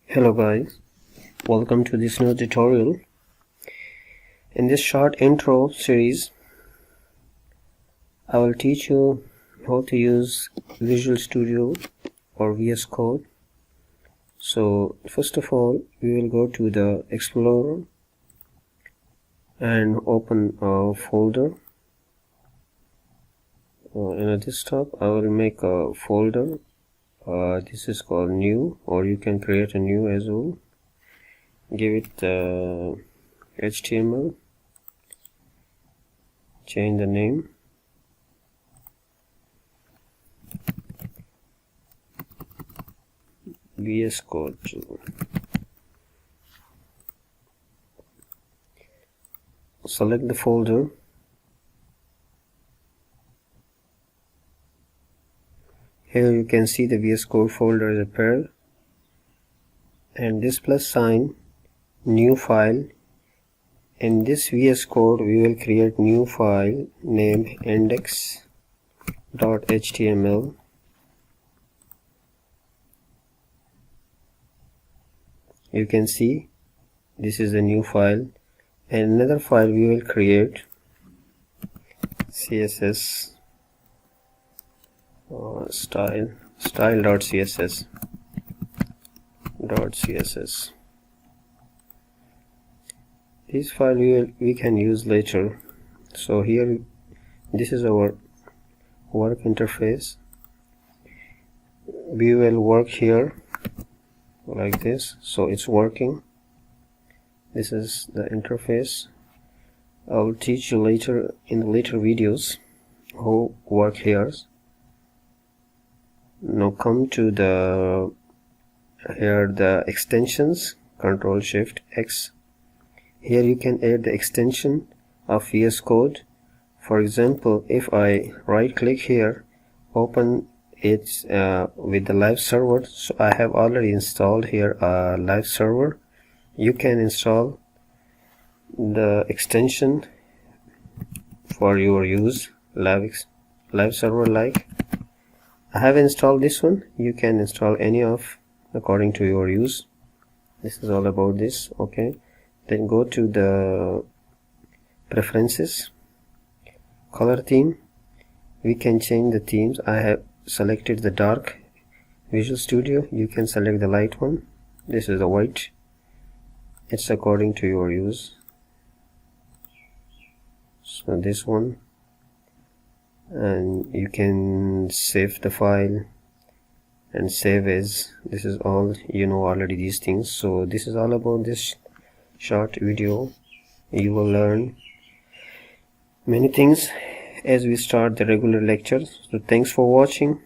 Hello guys, welcome to this new tutorial. In this short intro series, I will teach you how to use Visual Studio or VS Code. So first of all, we will go to the Explorer and open a folder. In a desktop, I will make a folder. This is called new, or you can create a new as well. Give it HTML, change the name, VS Code. Select the folder. Here you can see the VS Code folder is appeared, and this plus sign, new file. In this VS Code we will create new file named index.html. You can see this is a new file, and another file we will create css style.css. This file we can use later. So here, this is our work interface. We will work here like this, so it's working. This is the interface. I'll teach you later in the later videos how work here. Now come to the extensions, Control Shift X. Here you can add the extension of VS Code. For example, if I right click here, open it with the live server. So I have already installed here a live server. You can install the extension for your use, live server like. I have installed this one. You can install any of according to your use. This is all about this. Okay, then go to the preferences, color theme. We can change the themes. I have selected the dark Visual Studio. You can select the light one. This is the white. It's according to your use. So this one, and you can save the file and save as. This is all, you know already these things. So this is all about this short video. You will learn many things as we start the regular lectures. So thanks for watching.